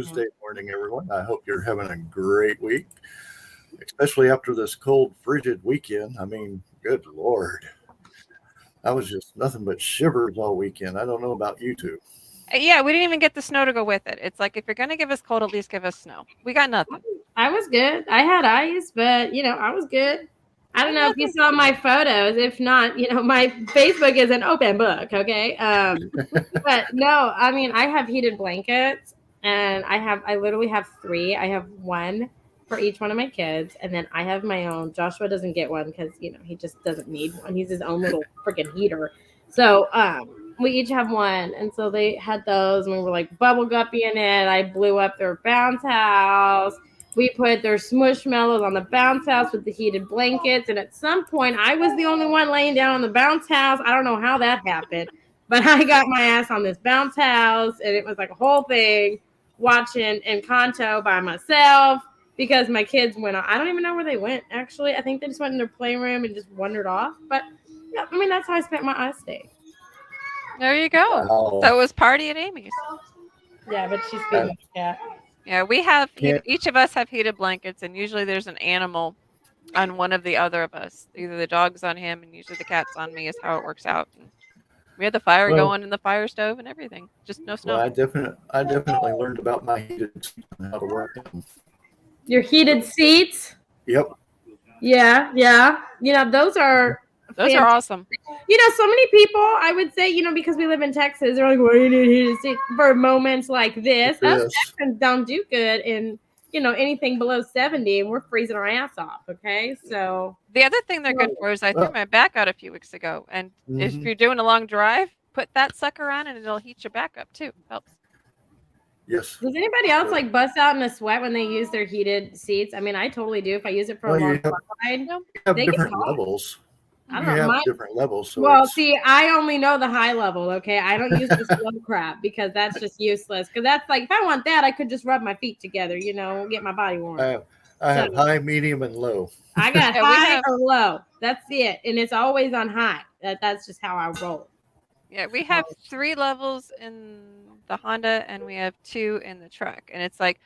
Tuesday morning, everyone. I hope you're having a great week, especially after this cold, frigid weekend. I mean, good Lord. I was just nothing but shivers all weekend. I don't know about you two. Yeah, we didn't even get the snow to go with it. It's like if you're gonna give us cold, at least give us snow. We got nothing. I was good. I had ice, but I was good. I don't know if you saw my photos. If not, my Facebook is an open book. Okay. But no, I mean, I have heated blankets, and I literally have three. I have one for each one of my kids, and then I have my own. Joshua doesn't get one because he just doesn't need one. He's his own little freaking heater. So we each have one, and so they had those, and we were like bubble guppy in it. I blew up their bounce house. We put their smushmallows on the bounce house with the heated blankets, and at some point, I was the only one laying down on the bounce house. I don't know how that happened, but I got my ass on this bounce house, and it was like a whole thing watching Encanto by myself because my kids went off. I don't even know where they went, actually. I think they just went in their playroom and just wandered off. But, yeah, I mean, that's how I spent my ice day. There you go. Wow. So it was party at Amy's. Yeah, but she's feeding the cat. Yeah, we have Yeah. each of us have heated blankets, and usually there's an animal on one of the other of us. Either the dog's on him, and usually the cat's on me. Is how it works out. And we had the fire Well, going in the fire stove and everything. Just no well, snow. I definitely learned about my heated seats and how to work them. Your heated seats? Yep. Yeah. Those are Those are awesome. so many people, I would say, because we live in Texas, they're like, well, you need heated seats for moments like this. Us Yes. Texans don't do good in, anything below 70, and we're freezing our ass off, okay? So, The other thing they're good for is I threw my back out a few weeks ago, and if Mhm. you're doing a long drive, put that sucker on, and it'll heat your back up too. Helps. Yes. does anybody else, bust out in a sweat when they use their heated seats? I mean, I totally do. If I use it for Well, a you long have, ride, you have they get different hot. levels. I You don't know. have different levels. So Well, it's, see, I only know the high level, okay? I don't use the slow crap because that's just useless. Because that's like, if I want that, I could just rub my feet together, get my body warm. I have high, medium, and low. I got Yeah, we high have- or low. That's it. And it's always on high. That's just how I roll. Yeah, we have 3 levels in the Honda, and we have 2 in the truck. And it's like,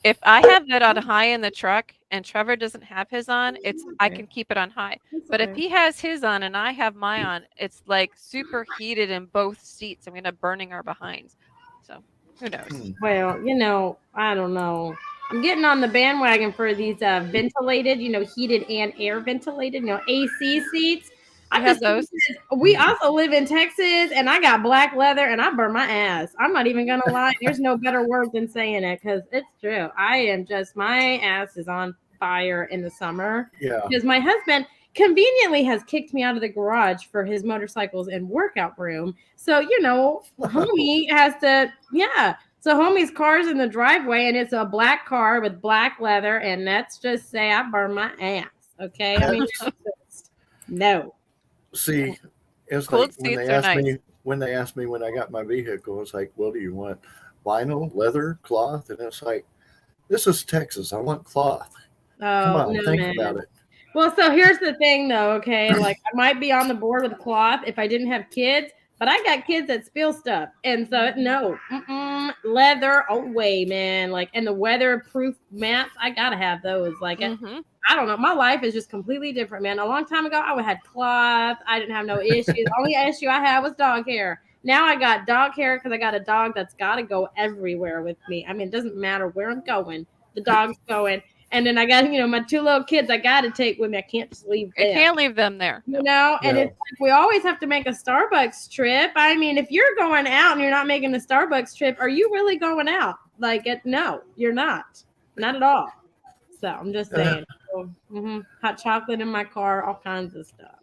if I have that on high in the truck and Trevor doesn't have his on, I can keep it on high. But if he has his on and I have mine on, it's like super heated in both seats, and we end up burning our behinds. So who knows? Well, I don't know. I'm getting on the bandwagon for these ventilated, heated and air ventilated, AC seats. I have those. We also live in Texas, and I got black leather, and I burn my ass. I'm not even gonna lie. There's no better word than saying it because it's true. My ass is on fire in the summer. Yeah. Because my husband conveniently has kicked me out of the garage for his motorcycles and workout room. So, homie has to, yeah. So homie's car's in the driveway, and it's a black car with black leather, and let's just say I burn my ass. Okay, I mean, no. See, it's Cold like when seats they are asked nice. me when I got my vehicle, it's like, well, do you want vinyl, leather, cloth? And it's like, this is Texas. I want cloth. Come Oh on, no, think man. about it. Well, so here's the thing, though. Okay, like I might be on the board with cloth if I didn't have kids, but I got kids that spill stuff, and so no, leather away, man. Like, and the weatherproof mats, I gotta have those. Like, Mhm. I don't know. My life is just completely different, man. A long time ago, I would have cloth. I didn't have no issues. The only issue I had was dog hair. Now I got dog hair because I got a dog that's got to go everywhere with me. I mean, it doesn't matter where I'm going. The dog's going. And then I got, my 2 little kids I got to take with me. I can't just leave I them. can't leave them there. And No. it's like we always have to make a Starbucks trip. I mean, if you're going out and you're not making a Starbucks trip, are you really going out? Like, no, you're not. Not at all. So I'm just saying. Hot chocolate in my car, all kinds of stuff.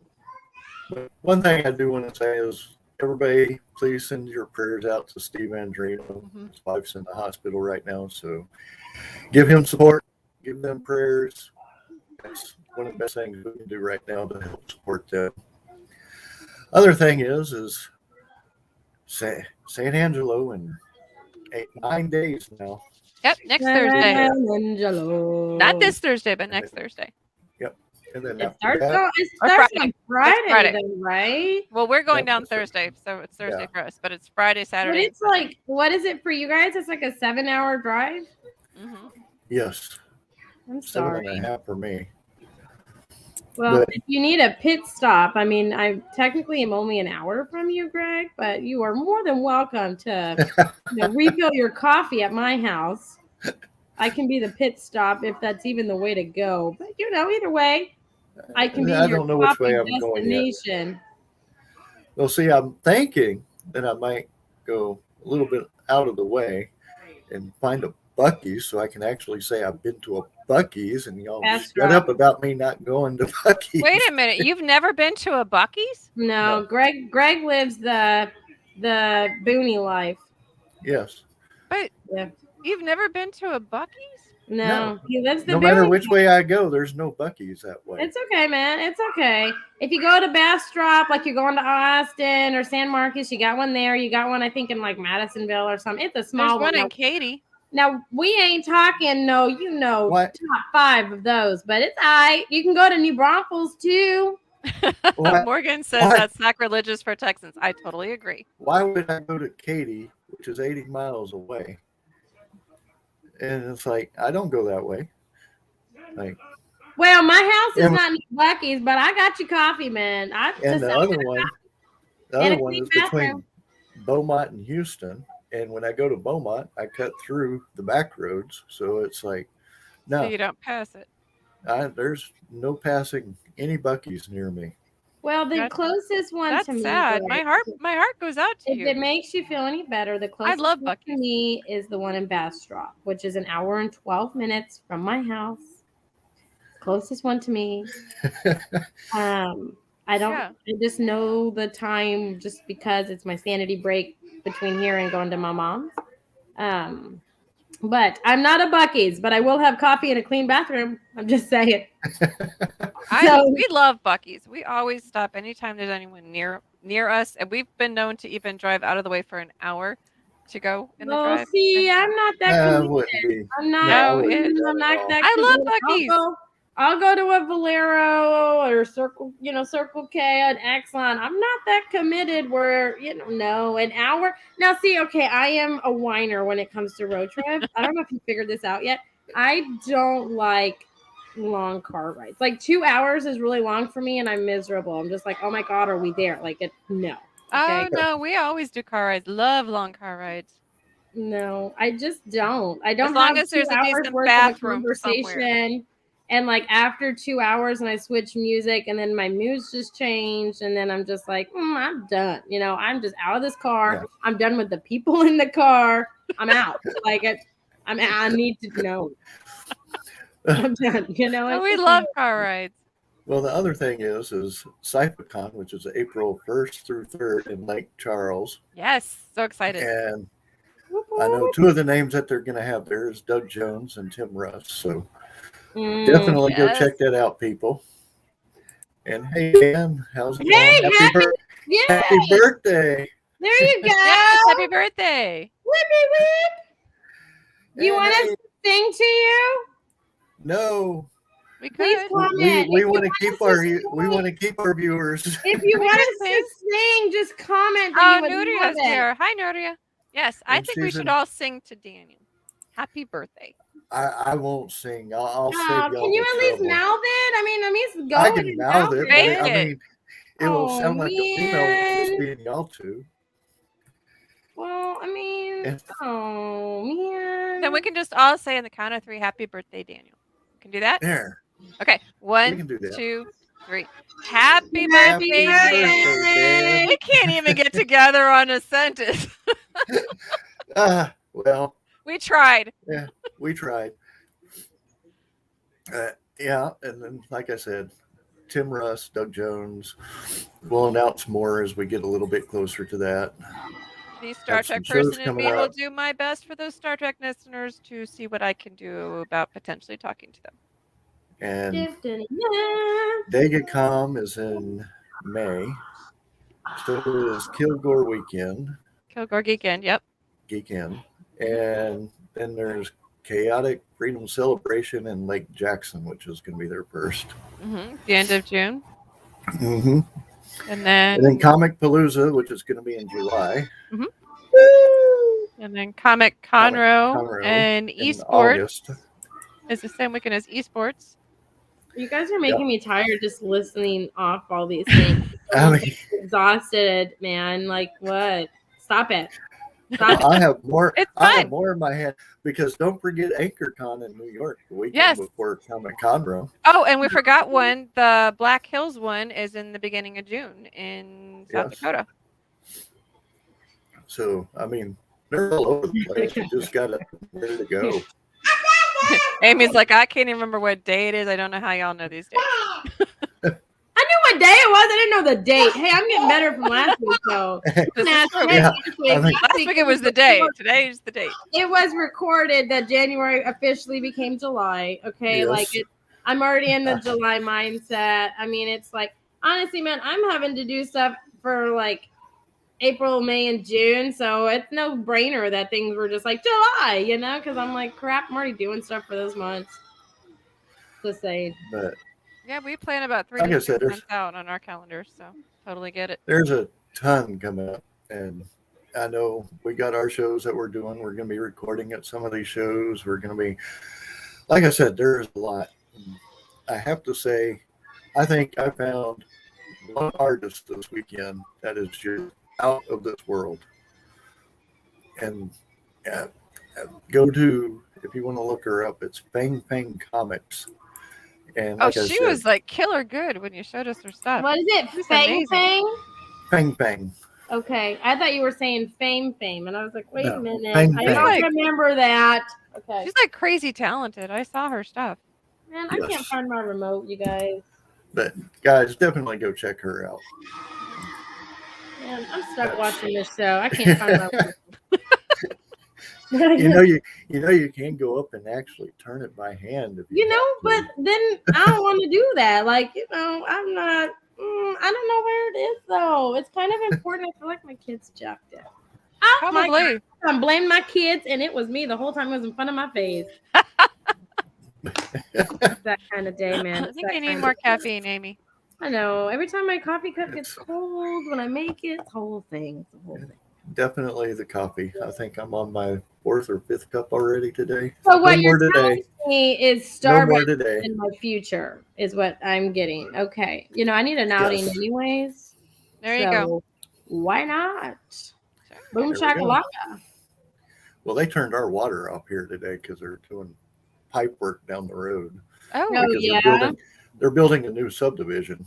But one thing I do want to say is, everybody, please send your prayers out to Steve Andrino. His wife's in the hospital right now, so give him support, give them prayers. That's one of the best things we can do right now to help support them. Other thing is San Angelo in 9 days now. Yep, next Thursday. Angelo. Not this Thursday, but next Thursday. Yep. And then It after starts that, on, it Or starts Friday. on Friday, Friday. though, right? Well, we're going Yeah, down that's right. Thursday, so it's Thursday Yeah. for us. But it's Friday, But Saturday. it's like, what is it for you guys? It's like a 7-hour drive. Mm-hmm. yes, I'm 7 sorry. and a half for me. Well, But- if you need a pit stop, I mean, I technically am only an hour from you, Greg, but you are more than welcome to refill your coffee at my house. I can be the pit stop if that's even the way to go. But either way, I can be I your don't know which way coffee I'm going yet. destination. Well, see, I'm thinking that I might go a little bit out of the way and find a Buc-ee's so I can actually say I've been to a Buc-ee's, and y'all That's shut right. up about me not going to Buc-ee's. Wait a minute. You've never been to a Buc-ee's? No, No. Greg lives the boony life. Yes. But Yeah. you've never been to a Buc-ee's? No, he lives the No matter boony which life. way I go, there's no Buc-ee's that way. It's okay, man. It's okay. If you go to Bastrop, like you're going to Austin or San Marcos, you got one there. You got one, I think, in like Madisonville or something. It's a small There's one one. in Katy. Now, we ain't talking What? top 5 of those, but it's all right. You can go to New Braunfels too. What? Morgan says What? that's sacrilegious for Texans. I totally agree. Why would I go to Katy, which is 80 miles away? And it's like, I don't go that way. Like, Well, my house is And- not near Buc-ee's, but I got you coffee, man. and the other one, And a clean is between bathroom. Beaumont and Houston. And when I go to Beaumont, I cut through the back roads. So it's like, So no, you don't pass it. there's no passing any Buc-ee's near me. Well, the That's- closest one That's to me. sad. Greg, My heart goes out to if you. it makes you feel any better, the closest love one to Buc-ee's. me is the one in Bastrop, which is an hour and 12 minutes from my house. Closest one to me. I don't. Yeah. I just know the time just because it's my sanity break between here and going to my mom's. But I'm not a Buc-ee's, but I will have coffee and a clean bathroom. I'm just saying. We love Buc-ee's. We always stop anytime there's anyone near us, and we've been known to even drive out of the way for an hour to go in the Well, drive. see, I'm not that. I committed. wouldn't be. I'm not. No, I'm not that. I love committed. Buc-ee's. I'll go to a Valero or Circle K, an Exxon. I'm not that committed where, no, an hour. Now, see, okay, I am a whiner when it comes to road trips. I don't know if you figured this out yet. I don't like long car rides. Like 2 hours is really long for me, and I'm miserable. I'm just like, oh my God, are we there? Like, no. Oh Okay. no, we always do car rides. Love long car rides. No, I just don't. I don't As long have as there's 2 a hours decent worth of a bathroom somewhere. conversation. And like after 2 hours and I switch music and then my mood's just changed and then I'm just like, I'm done. I'm just out of this car. Yeah. I'm done with the people in the car. I'm out. I need to know. I'm done. Oh, it's we just- love car rides. Well, the other thing is CypherCon, which is April 1st through 3rd in Lake Charles. Yes, so excited. And I know 2 of the names that they're going to have there is Doug Jones and Tim Russ. So definitely go yes. check that out, people. And hey, Dan, how's it Hey, going? Yeah, Happy birthday. there you go. Yes, happy birthday. Whippy whip. You want us Hey, to sing to you? No. We Please could. comment. We If you want to want keep us to our sing. viewers. If you We want can us to sing, just comment. Oh, that you would Nuria's love it. here. Hi, Nuria. Yes, I And think we she's should in- all sing to Daniel. Happy birthday. I won't sing. I'll save Oh, y'all can you the at least trouble. mouth it? I mean, at least go I ahead can and mouth it, Fake but I it. mean, it will Oh, sound like a female man. just being y'all 2. Well, I mean, Yeah. oh man. Then we can just all say on the count of 3, happy birthday, Daniel. Can do that? There. Okay. We 1, can do that. 2, 3. Happy Happy birthday, birthday. Daniel. We can't even get together on a sentence. Well, We tried. we tried. Yeah, and then like I said, Tim Russ, Doug Jones. We'll announce more as we get a little bit closer to that. The Star Have some Trek shows person in coming me will up. do my best for those Star Trek listeners to see what I can do about potentially talking to them. And Yeah. DegaCom is in May. So is Kilgore Weekend. Kilgore Geekend. Yep. And then there's Chaotic Freedom Celebration in Lake Jackson, which is going to be their first. The end of June. Mm-hmm. And And then Comic Palooza, which is going to be in July. And then Comic Conroe and in Esports August. is the same weekend as Esports. You guys are making me tired just listening off all these things. I I'm mean, exhausted, man. Like what? Stop it. Stop it. I have more. It's I fun. have more in my head because don't forget AnchorCon in New York the weekend Yes. before Comic Conroe. Oh, and we forgot one. The Black Hills one is in the beginning of June in South Yes. Dakota. So I mean, they're all over the place. You just got to ready to go. Amy's like, I can't even remember what day it is. I don't know how y'all know these days. I knew what day it was. I didn't know the date. Hey, I'm getting better from last week, though. This Nah, is true. today- Yeah, last week- I think- Last week it was the day. Today's the date. It was recorded that January officially became July. Okay, Yes. like I'm already in the July mindset. I mean, it's like honestly, man, I'm having to do stuff for like April, May, and June, so it's no brainer that things were just like July, you know? Because I'm like, crap, I'm already doing stuff for those months. Just saying. But Yeah, we plan about 3 Like I to said, 6 there's- months out on our calendars, so totally get it. there's a ton coming up, and I know we got our shows that we're doing. We're going to be recording at some of these shows. We're going to be, like I said, there's a lot. I have to say, I think I found one artist this weekend that is just out of this world. And go to, if you want to look her up, it's Fang Fang Comics. And Oh, like I she said, was like killer good when you showed us her stuff. What is it? It's Fang amazing. Fang? Fang Fang. Okay, I thought you were saying Fame, and I was like, wait No, a minute, Fame, I Fame. don't Like- remember that. Okay, She's like crazy talented. I saw her stuff. man, I Yes. can't find my remote, you guys. But guys, definitely go check her out. Man, I'm stuck watching this show. I can't find my remote. You know you can go up and actually turn it by hand if You know, want but then I don't want to do that. Like, you know, I'm not. I don't know where it is though. It's kind of important. I feel like my kids jacked it. Oh my God, Probably. I'm blaming my kids, and it was me the whole time. It was in front of my face. It's that kind of day, man. I It's think that you need kind more of- caffeine, Amy. I know. Every time my coffee cup gets cold, when I make it, it's the whole thing. It's the whole thing. Definitely the coffee. I think I'm on my 4th or 5th cup already today. So what No you're more telling today. me is No more Starbucks today. in my future is what I'm getting. Okay. You know, I need an outing Yes. anyways. There you go. So why not? Sure. Boom There we go. shakalaka. Well, they turned our water off here today because they're doing pipe work down the road. Oh, No. Because yeah? they're building a new subdivision.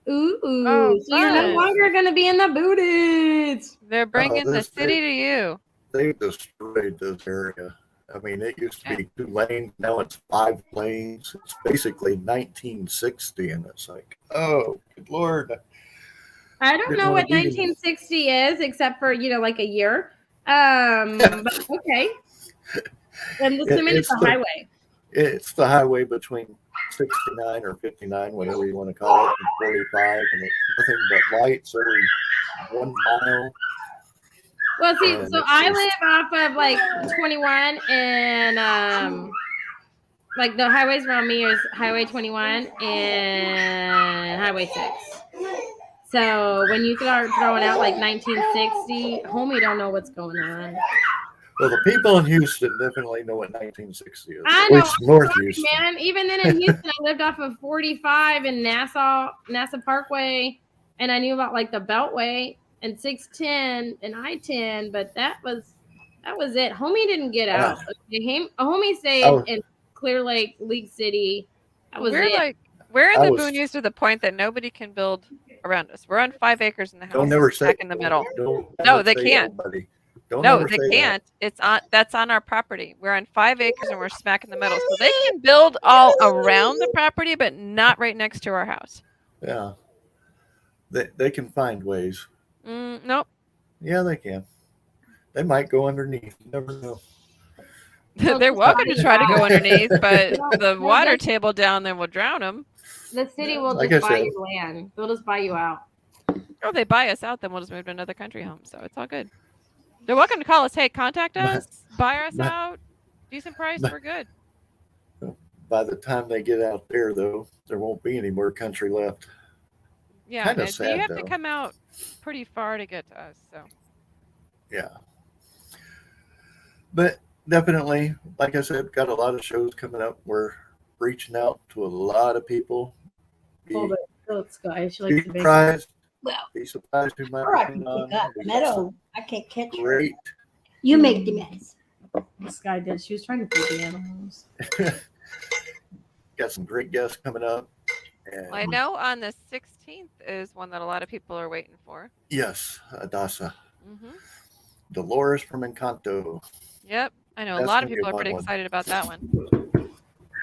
Ooh, Oh, so you're no fun. longer gonna be in the booties. they're bringing the this- city to you. They destroyed this area. I mean, it used to be 2 lanes. Now it's 5 lanes. It's basically 1960, and it's like, oh, good Lord. I don't Didn't know wanna what be in- 1960 is, except for like a year. But okay. I'm assuming it's it's a the- highway. It's the highway between 69 or 59, whatever you want to call it, and 45, and it's nothing but lights every 1 mile. Well, see, And so it's I just- live off of like 21 and like the highways around me is Highway 21 and Highway 6. So when you start throwing out like 1960, homie don't know what's going on. Well, the people in Houston definitely know what 1960 is. I At know, least North Sorry, Houston. man. Even then in Houston, I lived off of 45 and NASA Parkway, and I knew about like the Beltway and 610 and I-10, but that was it. Homie didn't get out. Okay, homie stayed Oh. in Clear Lake, League City. That was We're it. like we're in I the was- boonies to the point that nobody can build around us. We're on 5 acres in the house. Don't never say back in the middle. Don't No, ever they say can't. that, buddy. Don't No, ever they say that. can't. That's on our property. We're on 5 acres and we're smack in the middle. So they can build all around the property, but not right next to our house. Yeah. They can find ways. Nope. Yeah, they can. They might go underneath. You never know. They're welcome to try to go underneath, but No, the no, water that's- table down there will drown them. The city will Like just I buy said. you land. They'll just buy you out. Or if they buy us out, then we'll just move to another country home. So it's all good. They're welcome to call us. Hey, contact My- us. Buy us my- out. Decent price. We're good. By the time they get out there, though, there won't be any more country left. Yeah, Kinda so you sad, have to though. come out pretty far to get to us. So Yeah. But definitely, like I said, got a lot of shows coming up. We're reaching out to a lot of people. Hold it. Look, Sky. She Be likes to make surprised. Well, Be surprised who might or I be can coming pick on. up. We got Meadow, some I can't catch her. great. You make the mess. Sky did. She was trying to feed the animals. Got some great guests coming up. And I know on the 16th is one that a lot of people are waiting for. yes, Adasa. Hmm Dolores from Encanto. Yep, I know a That's lot of gonna be a people are fun pretty one. excited about that one.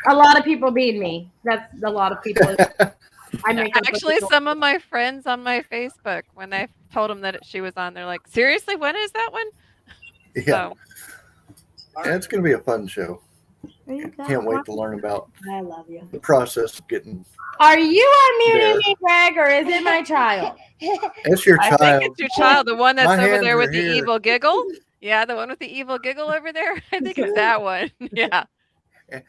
A lot of people being me. That's a lot of people. I make up with Actually, people. some of my friends on my Facebook, when I told them that she was on, they're like, "Seriously, when is that one?" Yeah, So and it's going to be a fun show. There you go. Can't wait to learn about I love you. the process of getting. Are you unmuting There. me, Greg, or is it my child? It's your I child. think it's your child, the one that's My over hands there are with the here. evil giggle. Yeah, the one with the evil giggle over there. I think it's that one. Yeah. They're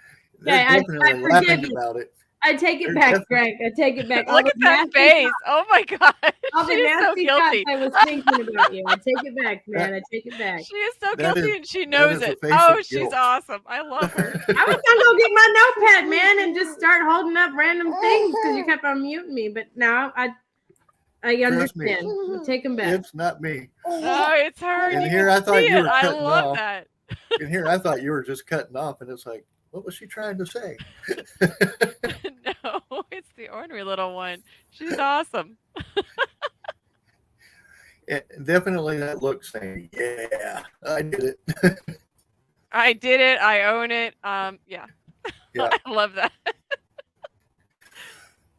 Okay, I definitely forgive laughing you. about it. I take it They're back, definitely- Greg. I take it back. Look at that face. Oh my god. All the She is so nasty thoughts guilty. I was thinking about you. I take it back, man. I take it back. She is so That guilty is- and she that knows is a it. face Oh, of she's guilt. awesome. I love her. I was gonna go get my notepad, man, and just start holding up random things because you kept on muting me. But now I Trust me. understand. I'll take them back. It's not me. Oh, it's her. And You here can I thought see you it. were I cutting love off. that. And here I thought you were just cutting off, and it's like, what was she trying to say? No, it's the ornery little one. She's awesome. Definitely that look saying, yeah, I did it. I did it. I own it. Yeah. Yeah. I love that.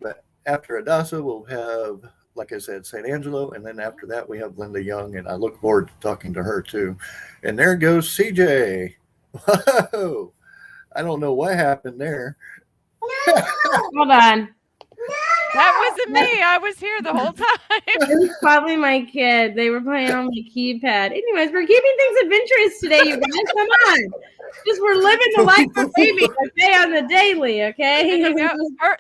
But after Adasa, we'll have, like I said, St. Angelo, and then after that, we have Linda Young, and I look forward to talking to her too. And there goes CJ. Whoa! I don't know what happened there. Hold on. That wasn't me. I was here the whole time. It was probably my kid. They were playing on my keypad. Anyways, we're keeping things adventurous today, you guys. Come on. Just we're living the life of baby, okay, on the daily, okay? You know,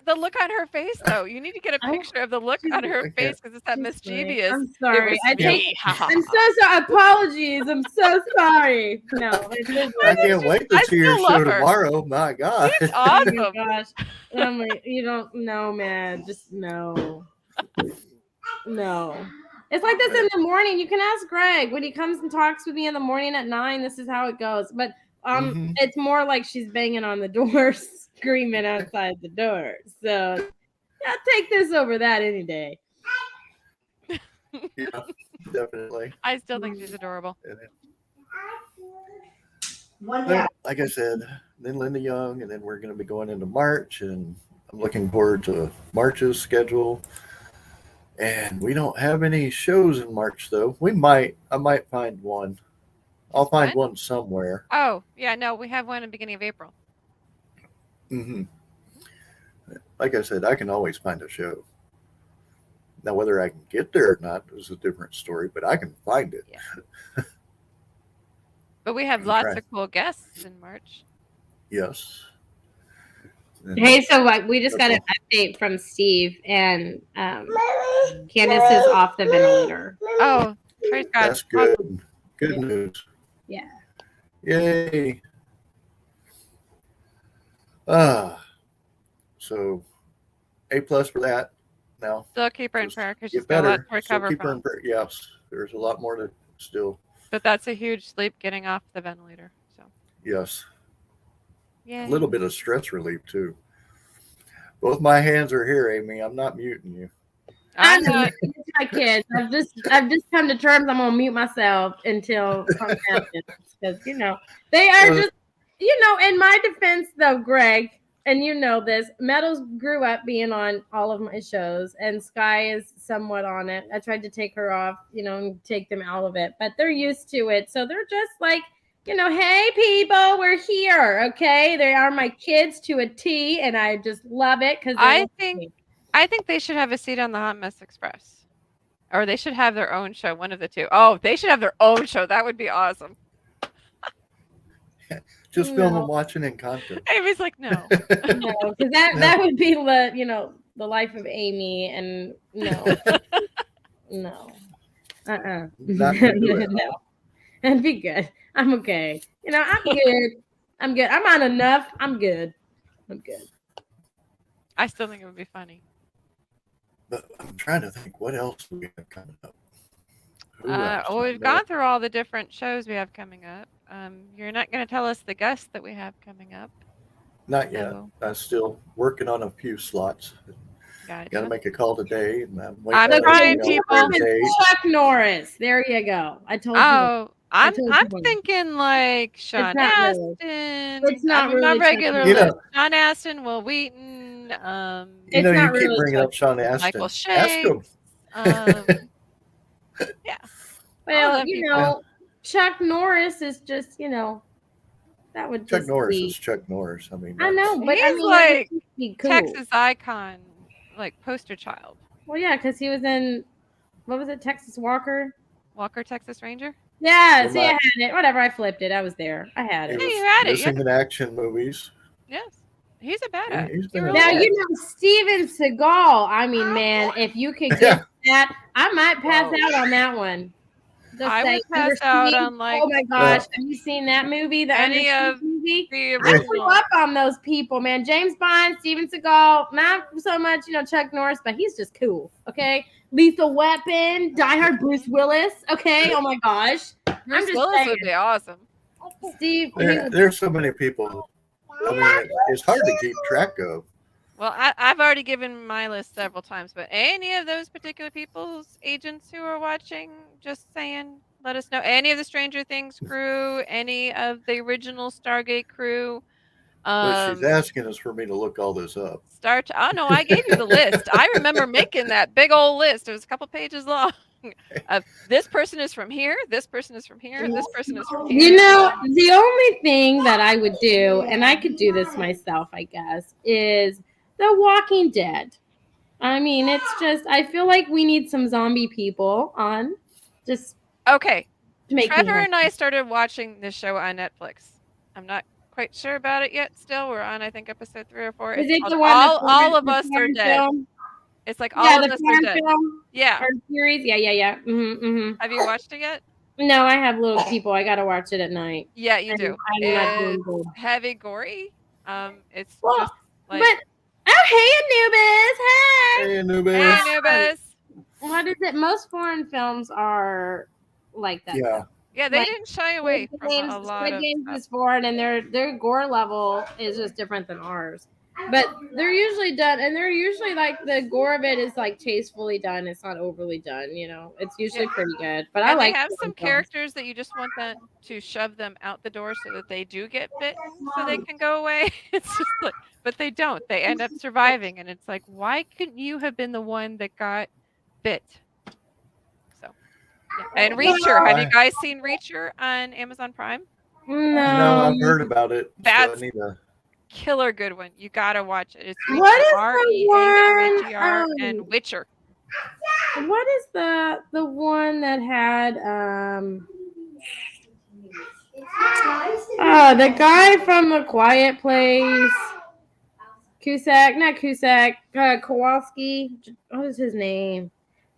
the look on her face, though. You need to get a picture of the look on her Okay. face because it's that mischievous. I'm sorry. It I was take me. Ha, ha, I'm ha. so sorry. Apologies. I'm so sorry. No, I can't wait to I see your still love show her. tomorrow. My God. She's Oh my awesome. gosh. I'm like, you don't know, man. Just no. No. It's like this in the morning. You can ask Greg when he comes and talks with me in the morning at 9. This is how it goes. But Mhm. it's more like she's banging on the door, screaming outside the door. So I'll take this over that any day. Yeah, definitely. I still think she's adorable. But like I said, then Linda Young, and then we're going to be going into March, and I'm looking forward to March's schedule. And we don't have any shows in March, though. I might find one. I'll find What? one somewhere. Oh, yeah, no, we have one in the beginning of April. Hmm Like I said, I can always find a show. Now, whether I can get there or not is a different story, but I can find it. But we have Okay. lots of cool guests in March. Yes. And- Hey, so like we just got an update from Steve, and Candace is off the ventilator. Oh, praise God. That's good. Good news. Yeah. Yay. So A+ for that. Now Still keep her in Just prayer because get she's got a lot better. to So recover keep her in from. prayer. Yes, there's a lot more to still. But that's a huge sleep getting off the ventilator. So, Yes, yeah. a little bit of stress relief too. Both my hands are here, Amy. I'm not muting you. I'm not. It's my kids. I've just come to terms. I'm gonna mute myself until something happens because they are just In my defense, though, Greg, and you know this, Meadows grew up being on all of my shows, and Sky is somewhat on it. I tried to take her off, and take them out of it, but they're used to it, so they're just like, hey people, we're here, okay? They are my kids to a T, and I just love it because I think they should have a seat on the Hot Mess Express. Or they should have their own show, one of the two. Oh, they should have their own show. That would be awesome. Just film No. them watching in content. Amy's like, no. No, because that would be the life of Amy, and no, no, Not gonna do it. no, and be good. I'm okay. I'm good. I'm good. I'm on enough. I'm good. I'm good. I still think it would be funny. But I'm trying to think what else we have coming up. Who else? Well, we've gone through all the different shows we have coming up. You're not going to tell us the guests that we have coming up. Not yet. So, I'm still working on a few slots. Got to gotcha. make a call today, and I'm I'm waiting trying, on people. a date. Chuck Norris. There you go. I told you. Oh, I'm told you I'm one. thinking like Sean not really. Astin. It's not I'm on my really Chuck regular Norris. You list. know- Sean Astin, Will Wheaton, You It's know, you not keep really bringing Chuck up Sean Astin. Michael Ask Shea. him. Yeah. All Well, them you Chuck Norris is just, that would Chuck just Norris be. is Chuck Norris. I mean, I know, but He's that like would just be cool. Texas icon, like poster child. Well, yeah, because he was in, what was it, Texas Walker? Walker, Texas Ranger. Yeah, Well, see, I had it. Whatever, I flipped it. I was there. I had He it. Yeah, was you had it, missing in action movies. Yes, he's a badass. He's He been really Now, Yeah. is. Steven Seagal, I mean, man, if you could get that, I might pass Whoa. out on that one. Just I say, would pass out Under on Siege. like Oh my gosh, have you seen that movie? The any Under of Siege movie? the I grew original. up on those people, man. James Bond, Steven Seagal, not so much, Chuck Norris, but he's just cool. Okay, Lethal Weapon, Die Hard, Bruce Willis. Okay, oh my gosh, Bruce just Willis saying. would be awesome. Steve. There's so many people. I mean, it's hard to keep track of. Well, I've already given my list several times, but any of those particular people's agents who are watching, just saying, let us know. Any of the Stranger Things crew, any of the original Stargate crew. But she's asking us for me to look all this up. Oh no, I gave you the list. I remember making that big old list. It was a couple pages long. Of this person is from here, this person is from here, this person is from here. The only thing that I would do, and I could do this myself, I guess, is The Walking Dead. I mean, it's just, I feel like we need some zombie people on just Okay. to make me Trevor happy. and I started watching this show on Netflix. I'm not quite sure about it yet. Still, we're on, I think, episode 3 or 4. Is It's it called the one all that's of us are porn dead. film? It's like Yeah, all of the us are porn dead. film Yeah. or series. Yeah. Mm-hmm. Have you watched it yet? No, I have little people. I gotta watch it at night. Yeah, you do. I'm not doing It's good. heavy, gory. It's Well, just like, But oh, hey, Anubis! Hey. Hey, Anubis. hey, Anubis. What is it? Most foreign films are like that. Yeah. Yeah, they Like, didn't shy away from a lot Squid of Games stuff. is foreign, and their gore level is just different than ours. But they're usually done, and they're usually like the gore of it is like tastefully done. It's not overly done, It's usually pretty good. But I And like they have foreign some films. characters that you just want them to shove them out the door so that they do get bit so they can go away. It's just like, but they don't. They end up surviving, and it's like, why couldn't you have been the one that got bit? So, yeah. And Reacher. Have you guys seen Reacher on Amazon Prime? No, I've heard about it. So I That's need to. killer good one. You gotta watch it. It's Reacher, What is the R-E-A-C-H-E-R, one, and Witcher. What is the one that had the guy from The Quiet Place? Kowalski. What is his name?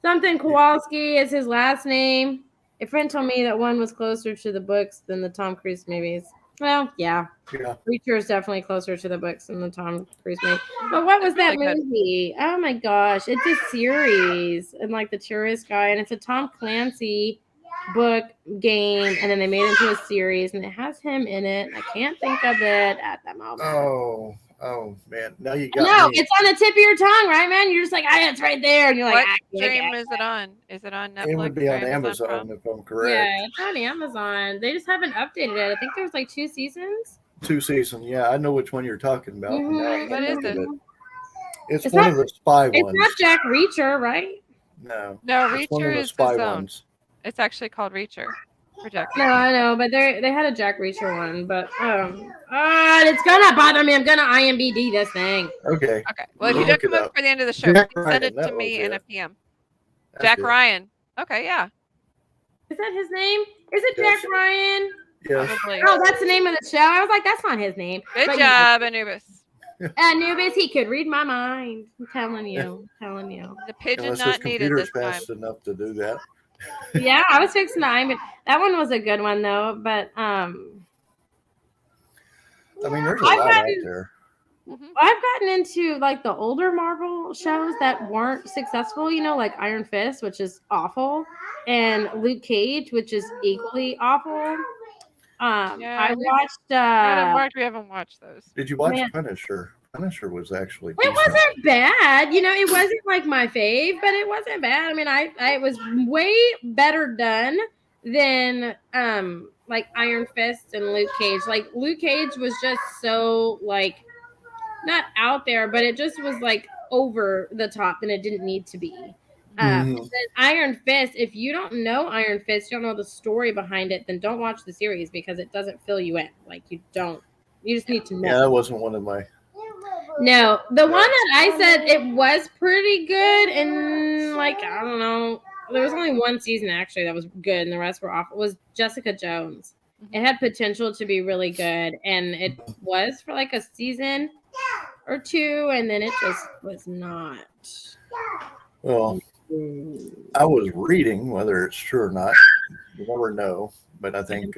Something Kowalski is his last name. A friend told me that one was closer to the books than the Tom Cruise movies. Well, yeah. Yeah. Reacher is definitely closer to the books than the Tom Cruise movie. But what was that Really good. movie? Oh my gosh. It's a series and like the tourist guy, and it's a Tom Clancy book game, and then they made it into a series, and it has him in it. I can't think of it at the moment. Oh man. Now you got No, me. it's on the tip of your tongue, right, man? You're just like, it's right there, and you're like, What okay. stream is it on? Is it on Netflix? It would be or on Amazon Prime? if I'm correct. Yeah, it's on Amazon. They just haven't updated it. I think there's like 2 seasons. 2 seasons. Yeah, I know which one you're talking about. Mhm. Now I can't What is think of it? It's It's one not- of the spy It's ones. not Jack Reacher, right? No. No, It's one of Reacher the is spy the zone. ones. It's actually called Reacher. Project. No, I know, but they had a Jack Reacher one, but it's gonna bother me. I'm gonna IMDb this thing. Okay. Okay. Well, if you Look don't it come up up. for the end of the show, Jack you can send Ryan, it to that me was in it. a PM. That's Jack it. Ryan. Okay, yeah. Is that his name? Is it Yes. Jack Ryan? Yes. Probably. Oh, that's the name of the show. I was like, that's not his name. Good But job, Anubis. Anubis, he could read my mind. I'm telling you. The pigeon Unless his not needed computer's this time. fast enough to do that. Yeah, I was fixing to. That one was a good one though. But I mean, there's a I've lot out gotten- there. I've gotten into like the older Marvel shows that weren't successful, you know, like Iron Fist, which is awful, and Luke Cage, which is equally awful. Yeah, I we've watched Mark, we haven't watched those. Did you watch Man. Punisher? Punisher was actually it decent. wasn't bad, you know, it wasn't like my fave, but it wasn't bad. I mean, I it was way better done than like Iron Fist and Luke Cage. Like Luke Cage was just so like not out there, but it just was like over the top and it didn't need to be. Mhm. Then Iron Fist, if you don't know Iron Fist, you don't know the story behind it, then don't watch the series because it doesn't fill you in. Like you just need to know. Yeah, that wasn't one of my. No, the one that I said it was pretty good, and like I don't know, there was only one season actually that was good, and the rest were awful. Was Jessica Jones. It had potential to be really good, and it was for like a season or two, and then it just was not. Well, I was reading, whether it's true or not, you never know. But I think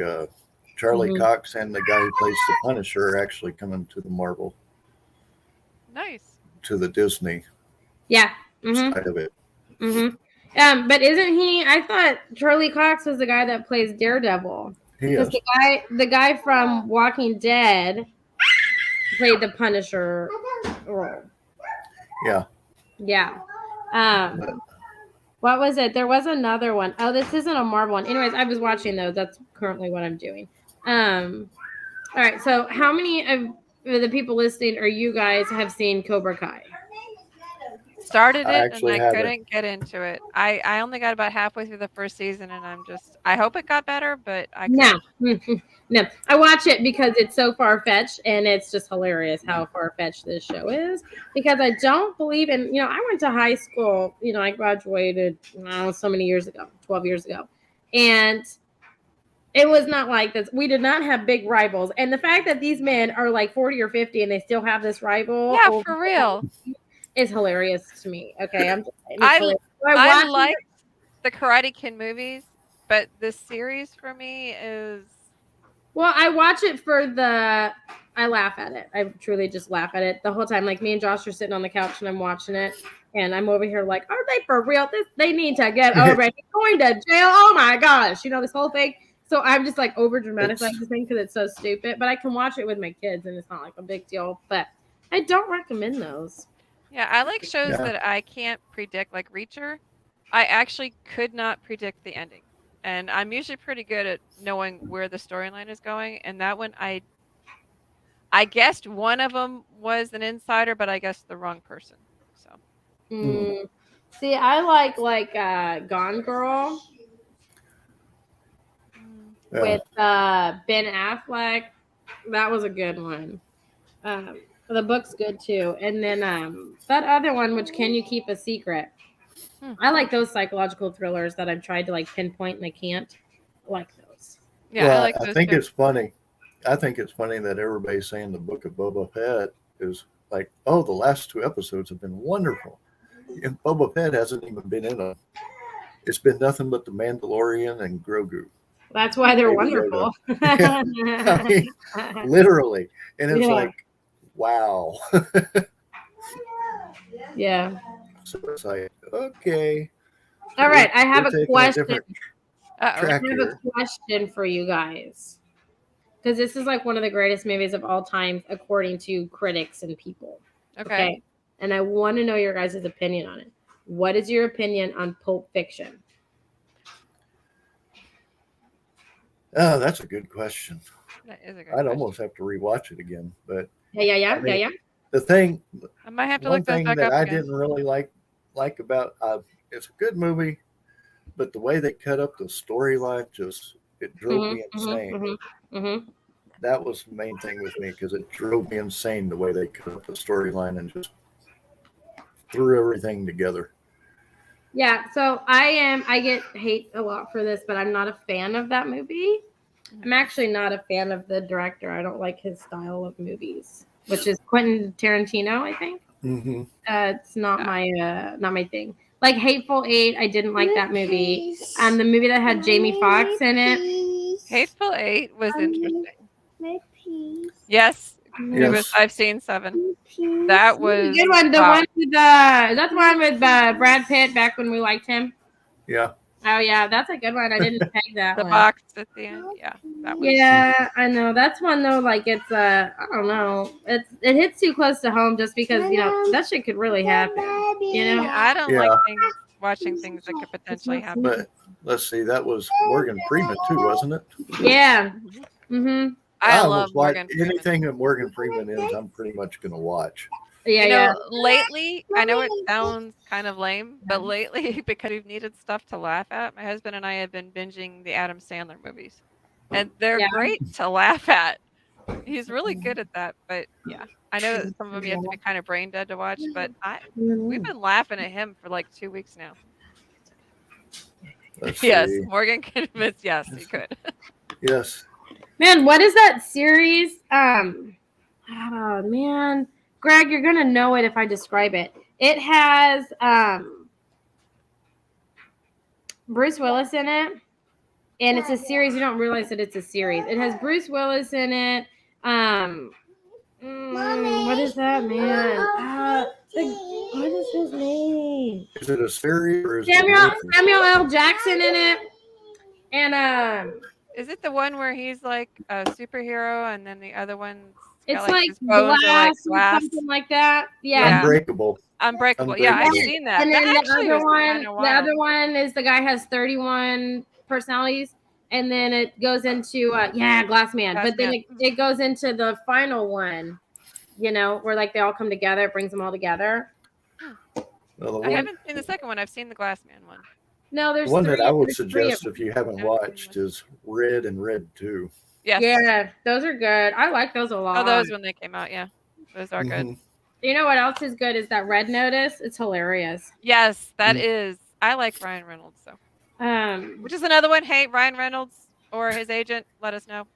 Charlie Mhm. Cox and the guy who plays the Punisher are actually coming to the Marvel, Nice. to the Disney Yeah. Mm-hmm. side of it. Mm-hmm. But isn't he? I thought Charlie Cox was the guy that plays Daredevil. He Because is. the guy from Walking Dead played the Punisher role. Yeah. Yeah. What was it? There was another one. Oh, this isn't a Marvel one. Anyways, I was watching those. That's currently what I'm doing. All right. So, how many of the people listening or you guys have seen Cobra Kai? Started I it and actually I haven't. couldn't get into it. I only got about halfway through the first season and I hope it got better, but I No. couldn't. No. I watch it because it's so far fetched and it's just hilarious how far fetched this show is. Because I don't believe in, I went to high school, I graduated so many years ago, 12 years ago. And it was not like this. We did not have big rivals. And the fact that these men are like 40 or 50 and they still have this rival Yeah, for real. is hilarious to me. Okay. I'm just saying, I hilarious. I watched like the Karate Kid movies, but this series for me is Well, I watch it I laugh at it. I truly just laugh at it the whole time. Like me and Josh are sitting on the couch and I'm watching it. And I'm over here like, are they for real? They need to get over it. He's going to jail. Oh my gosh. This whole thing. So I'm just like over dramatizing the thing because it's so stupid. But I can watch it with my kids and it's not like a big deal. But I don't recommend those. yeah, I like shows Yeah. that I can't predict, like Reacher. I actually could not predict the ending. And I'm usually pretty good at knowing where the storyline is going. And that one, I guessed one of them was an insider, but I guessed the wrong person. So See, I like Gone Girl with Ben Affleck. That was a good one. The book's good too. And then that other one, which Can You Keep a Secret? I like those psychological thrillers that I've tried to like pinpoint and I can't. I like those. yeah, Well, I like those I think too. it's funny. I think it's funny that everybody's saying the Book of Boba Fett is like, oh, the last 2 episodes have been wonderful. And Boba Fett hasn't even been in them. It's been nothing but the Mandalorian and Grogu. That's why they're Baby wonderful. I mean, literally. And it's Yeah. like, wow. Yeah. So it's like, okay. All right. I have We're a taking question. different Uh-oh. track I have here. a question for you guys. Because this is like one of the greatest movies of all time, according to critics and people. Okay. And I want to know your guys' opinion on it. What is your opinion on Pulp Fiction? Oh, that's a good question. That is a good I'd question. almost have to rewatch it again. But Yeah. I mean, the thing, I might have to one look those thing back that up I again. didn't really like about it's a good movie, but the way they cut up the storyline it drove me insane. That was the main thing with me because it drove me insane the way they cut up the storyline and just threw everything together. Yeah, so I get hate a lot for this, but I'm not a fan of that movie. I'm actually not a fan of the director. I don't like his style of movies, which is Quentin Tarantino, I think. Mm-hmm. It's not my thing. Like Hateful Eight, I didn't like that movie. The movie that had Jamie Foxx in it. Hateful Eight was interesting. My piece. Yes, Yes. I've seen 7. That was Good one. The wow. one with is that the one with Brad Pitt back when we liked him? Yeah. Oh yeah, that's a good one. I didn't peg that The one. box at the end. Yeah, that was. Yeah, I know. That's one though. Like it's I don't know. It hits too close to home just because that shit could really happen. You know. I don't Yeah. like watching things that could potentially happen. But let's see, that was Morgan Freeman too, wasn't it? Yeah. Mhm. I love almost like Morgan Freeman. anything that Morgan Freeman is, I'm pretty much gonna watch. Yeah. You know, Yeah. lately, I know it sounds kind of lame, but lately, because we've needed stuff to laugh at, my husband and I have been binging the Adam Sandler movies. And they're Yeah. great to laugh at. He's really good at that. But yeah, I know that some of them you have to be kind of brain dead to watch, but we've been laughing at him for like 2 weeks now. Let's Yes, see. Morgan can admit, yes, he could. Yes. Man, what is that series? Oh man, Greg, you're gonna know it if I describe it. It has Bruce Willis in it, and it's a series. You don't realize that it's a series. It has Bruce Willis in it. What is that, man? What is his name? Is it a series or is it a Samuel movie? L. Jackson in it, and Is it the one where he's like a superhero and then the other one's it's got, like his bones are like glass or glass? something like that. Yeah. Yeah. Unbreakable. Unbreakable. Yeah, I've Unbreakable. seen that. And That then actually was kind of the wild. other one is the guy has 31 personalities, and then it goes into Glass Man. Glass But then Man. it goes into the final one, where like they all come together, it brings them all together. Well, the I one, haven't seen the second one. I've seen the Glass Man one. No, there's the one that I would there's three of suggest if you haven't Haven't seen watched is Red and Red 2. Yes. Yeah, those are good. I like those a lot. Oh, those when they came out. Yeah, those are good. Mhm. You know what else is good is that Red Notice. It's hilarious. Yes, that Mm. is. I like Ryan Reynolds. So, Um, which is another one. Hey, Ryan Reynolds or his agent, let us know.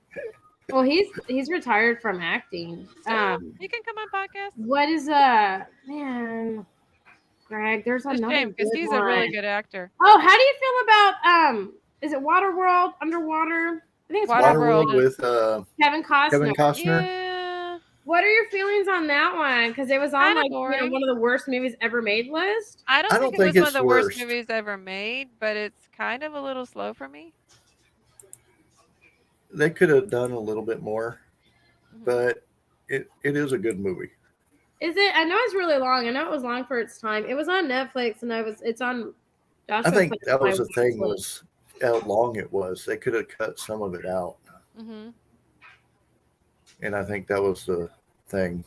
well, he's retired from acting. He can come on podcast. What is man, Greg? There's It's a another shame because good he's a really one. good actor. Oh, how do you feel about is it Waterworld, Underwater? I think it's Waterworld Waterworld is- with Kevin Costner. Kevin Costner. Yeah. What are your feelings on that one? Because it was on Kinda like boring. one of the worst movies ever made list. I don't I think don't it was think one of it's the the worst worst. movies ever made, but it's kind of a little slow for me. They could have done a little bit more, Mhm. but it is a good movie. Is it? I know it's really long. I know it was long for its time. It was on Netflix, and it's on. I think put it that on was my the thing watch was list. how long it was. They could have cut some of it out, Mhm. and I think that was the thing.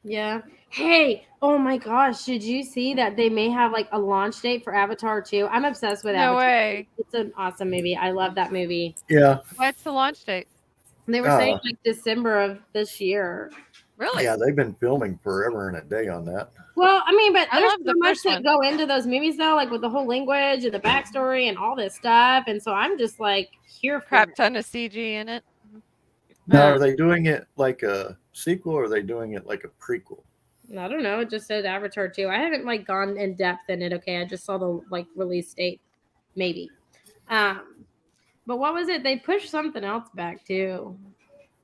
Yeah. Hey, oh my gosh, did you see that they may have like a launch date for Avatar 2? I'm obsessed with No Avatar. way. It's an awesome movie. I love that movie. Yeah, What's the launch date? They were saying like December of this year. Really? yeah, they've been filming forever and a day on that. Well, I mean, but I there's love so the much first that one. go into those movies though, like with the whole language and the backstory and all this stuff. And so I'm just like here for Crap it. ton of CG in it. Now, are they doing it like a sequel or are they doing it like a prequel? I don't know. It just said Avatar 2. I haven't like gone in depth in it. Okay, I just saw the like release date, maybe. But what was it? They pushed something else back too.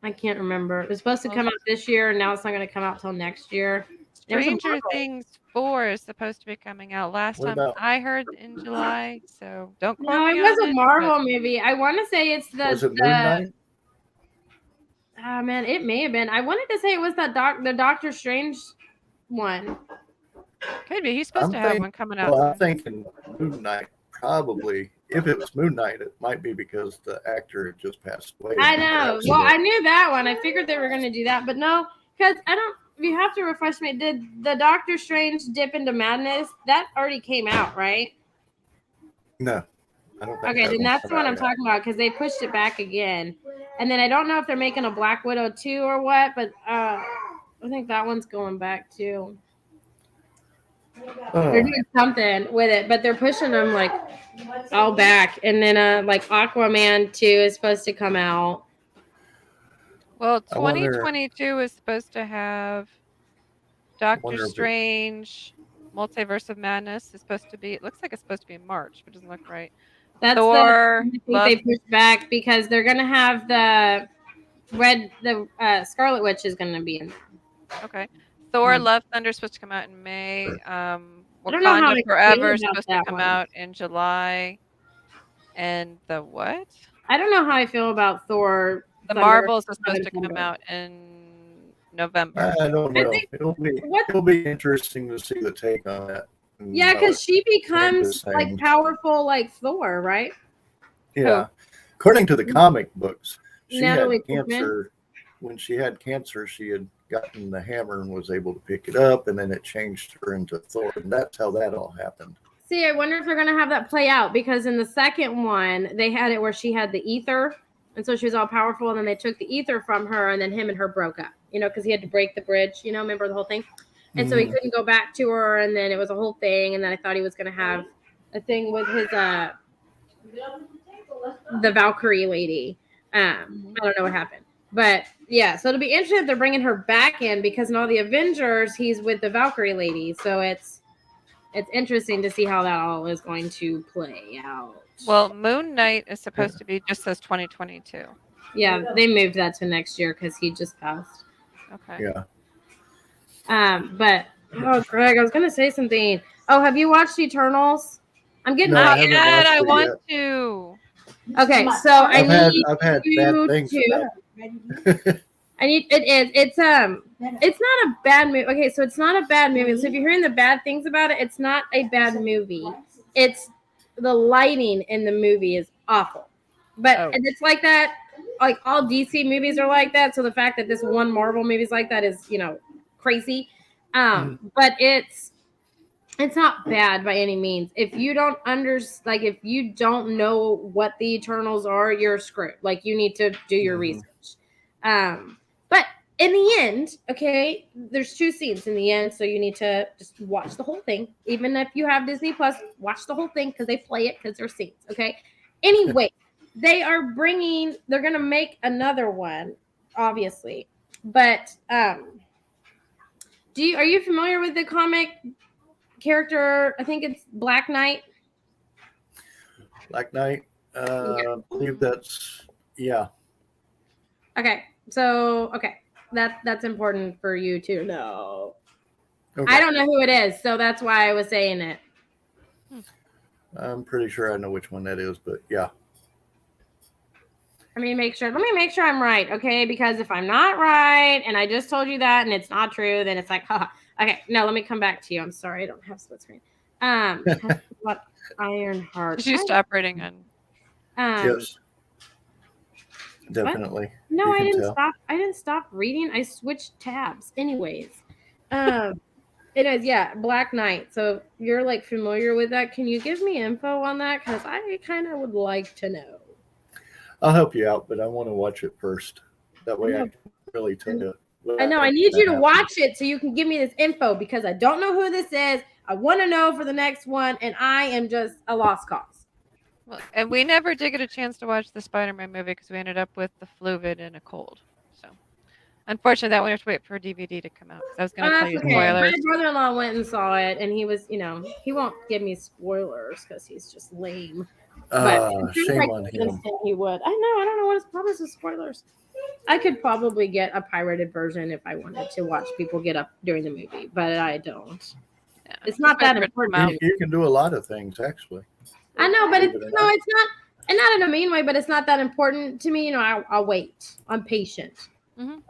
I can't remember. It was supposed to come out this year, and now it's not going to come out till next year. There was a Stranger Marvel. Things 4 is supposed to be coming out. Last What time about- I heard in July, so don't quote No, it me was on a it, Marvel but- movie. I want to say it's the. Was it Moon the Knight? Oh man, it may have been. I wanted to say it was the Doctor Strange one. Could be. He's supposed I'm to have thinking- one coming out. Well, I'm soon. thinking Moon Knight probably. If it was Moon Knight, it might be because the actor had just passed away. I know. Perhaps Well, the- I knew that one. I figured they were going to do that, but no, because I don't. You have to refresh me. Did the Doctor Strange Dip into Madness that already came out, right? No, I don't think Okay, that then one's that's the come one out I'm yet. talking about because they pushed it back again, and then I don't know if they're making a Black Widow 2 or what, but I think that one's going back too. They're doing something with it, but they're pushing them like all back. And then like Aquaman 2 is supposed to come out. Well, I wonder- 2022 is supposed to have Doctor wonder if it- Strange, Multiverse of Madness is supposed to be. It looks like it's supposed to be in March, but it doesn't look right. That's Thor, I think Love- they pushed back because they're gonna have the Scarlet Witch is gonna be in there. Okay. Thor, Hmm. Love, Thunder is supposed to come out in May. don't know how I Wakanda feel Forever is about supposed to that come one. out in July. And the what? I don't know how I feel about Thor. The Thunder, Marvels is Love, supposed and to come Thunder. out in November. I don't I know. think- what- It'll be interesting to see the take on that. And, Yeah, because she becomes the like same. powerful like Thor, right? yeah. According to the comic books, she Natalie had Portman? cancer. When she had cancer, she had gotten the hammer and was able to pick it up, and then it changed her into Thor, and that's how that all happened. See, I wonder if they're gonna have that play out because in the second one they had it where she had the ether, and so she was all powerful, and then they took the ether from her, and then him and her broke up. Because he had to break the bridge. Remember the whole thing, and so he Mhm. couldn't go back to her, and then it was a whole thing, and then I thought he was gonna have a thing with his the Valkyrie lady. I don't know what happened. But yeah, so it'll be interesting if they're bringing her back in because in all the Avengers, he's with the Valkyrie lady. So it's interesting to see how that all is going to play out. Well, Moon Knight is supposed to be just as 2022. Yeah, they moved that to next year because he just passed. Okay. Yeah. But Greg, I was gonna say something. Oh, have you watched Eternals? I'm getting No, I Not haven't yet. watched I it want yet. to. Okay, so I've had you bad things to- about it. it's not a bad movie. Okay, so it's not a bad movie. So if you're hearing the bad things about it, it's not a bad movie. It's the lighting in the movie is awful. But Oh. and it's like that. Like all DC movies are like that. So the fact that this one Marvel movie is like that is, crazy. But it's not bad by any means. If you don't if you don't know what the Eternals are, you're screwed. Like you need to do your Mhm. research. But in the end, okay, there's 2 scenes in the end, so you need to just watch the whole thing. Even if you have Disney Plus, watch the whole thing because they play it because there's scenes. Okay. Anyway, they're gonna make another one, obviously. But are you familiar with the comic character? I think it's Black Knight. Black Knight. I believe that's Okay, so that's important for you to know. Okay. I don't know who it is, so that's why I was saying it. I'm pretty sure I know which one that is, but yeah. Let me make sure I'm right, okay? Because if I'm not right and I just told you that and it's not true, then it's like, haha. Okay, no, let me come back to you. I'm sorry, I don't have split screen. What Ironheart? Did you stop reading on? Yes. Definitely. No, You I can didn't tell. stop. I didn't stop reading. I switched tabs. Anyways, it is Black Knight. So if you're like familiar with that, can you give me info on that? Because I kind of would like to know. I'll help you out, but I want to watch it first. That way I know. can really tell you. I know. I need you to watch it so you can give me this info because I don't know who this is. I want to know for the next one, and I am just a lost cause. Well, and we never did get a chance to watch the Spider-Man movie because we ended up with the fluid and a cold. So, unfortunately, that we have to wait for a DVD to come out. 'Cause I was going to tell you Okay. spoilers. My brother-in-law went and saw it, and he was, he won't give me spoilers because he's just lame. But it seems Shame like on to him. an extent he would. I know. I don't know what his purpose is. Spoilers. I could probably get a pirated version if I wanted to watch people get up during the movie, but I don't. Yeah, It's not just wait that for it to important. come out. You can do a lot of things, actually. I know, but it's Believe it or no, not. it's not, and not in a mean way. But it's not that important to me. I'll wait. I'm patient. Mhm.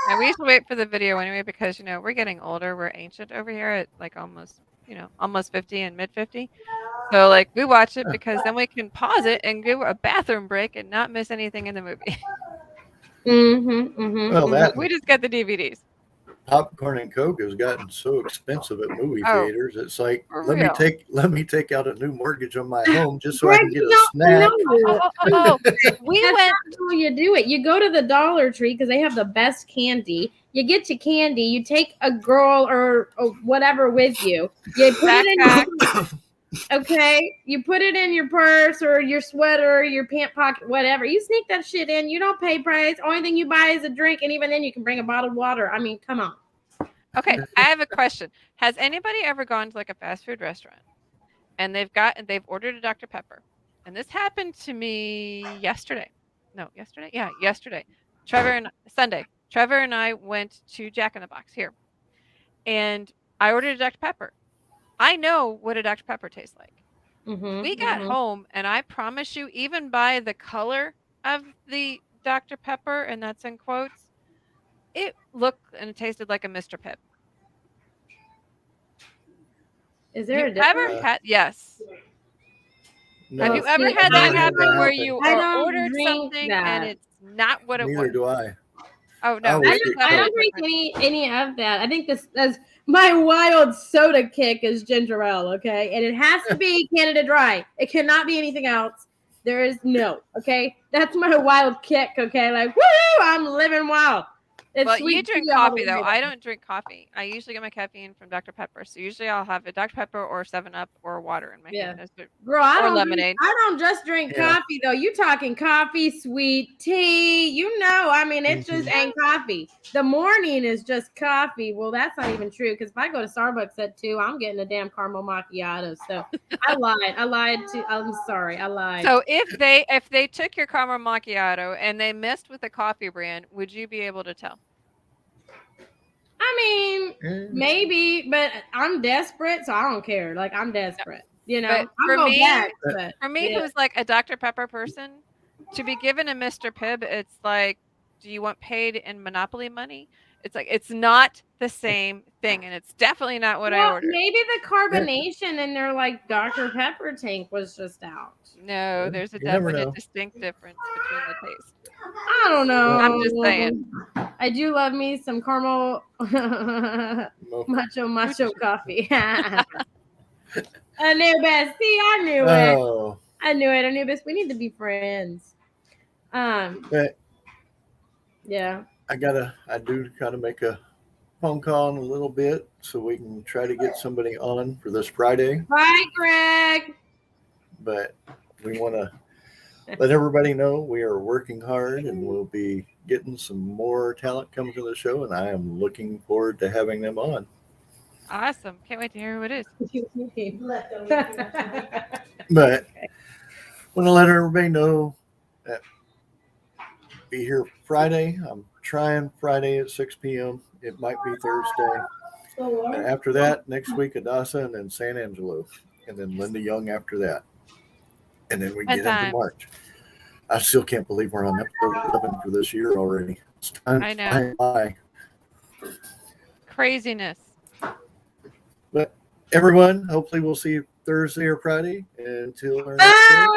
And we used to wait for the video anyway because we're getting older. We're ancient over here at like almost 50 and mid 50. So like we watch it because then we can pause it and give a bathroom break and not miss anything in the movie. Well, that We just get the DVDs. popcorn and Coke has gotten so expensive at movie Oh, theaters. It's like for let real. me take out a new mortgage on my home just so I can Greg, get a no, snack. Oh, we That's went. not how you do it. You go to the Dollar Tree because they have the best candy. You get your candy. You take a girl or whatever with you. You put it in your okay. You put it in your purse or your sweater, or your pant pocket, whatever. You sneak that shit in. You don't pay price. Only thing you buy is a drink, and even then, you can bring a bottled water. I mean, come on. Okay, I have a question. Has anybody ever gone to like a fast food restaurant and they've ordered a Dr. Pepper? And this happened to me yesterday. No, yesterday? Yeah, yesterday. Sunday. Trevor and I went to Jack in the Box here. And I ordered a Dr. Pepper. I know what a Dr. Pepper tastes like. We got home, and I promise you, even by the color of the Dr. Pepper, and that's in quotes, it looked and it tasted like a Mr. Pibb. Is there a You difference? ever had? Yes. No, Have you ever see, had I that don't happen where happen. you I don't ordered drink something that. and it's not what it neither was? do I. Oh I no, would I we get just don't, have I a don't drink different- any of that. I think this as my wild soda kick is ginger ale, okay? And it has to be Canada Dry. It cannot be anything else. There is no, okay? That's my wild kick, okay? Like, woo, I'm living wild. It's Well, sweet you drink tea all the coffee way though. down. I don't drink coffee. I usually get my caffeine from Dr. Pepper. So usually I'll have a Dr. Pepper or 7-Up or water in my Yeah. hand. That's it. Girl, I Or don't lemonade. I don't just drink Yeah. coffee though. You talking coffee, sweet tea. You know, I mean, it just ain't coffee. The morning is just coffee. Well, that's not even true because if I go to Starbucks at 2, I'm getting a damn caramel macchiato. So I lied. I'm sorry. I lied. So if they took your caramel macchiato and they messed with the coffee brand, would you be able to tell? I mean, Eh, maybe, but I'm desperate, so I don't care. Like I'm desperate. You know, But I'll for go me- back. But For me, yeah. who's like a Dr. Pepper person, to be given a Mr. Pibb, it's like, do you want paid in Monopoly money? It's like it's not the same thing, and it's definitely not what I Well, ordered. maybe the carbonation in their like Dr. Pepper tank was just out. No, there's you never definitely a know. distinct difference between the taste. I don't know. I'm just saying. I do love me some caramel no. macho coffee. Anubis. See, I knew it. Oh, I knew it. Anubis, we need to be friends. but Yeah. I do gotta make a phone call in a little bit so we can try to get somebody on for this Friday. Bye, Greg. But we want to let everybody know we are working hard and we'll be getting some more talent coming to the show, and I am looking forward to having them on. Awesome. Can't wait to hear who it is. But want to let everybody know that be here Friday. I'm trying Friday at 6 p.m. It might be Thursday. And after that, next week, Adasa and then San Angelo. And then Linda Young after that. And then we get into Time. March. I still can't believe we're on episode 11 for this year already. It's time I know. flying by. Craziness. But everyone, hopefully we'll see you Thursday or Friday. Until our next show.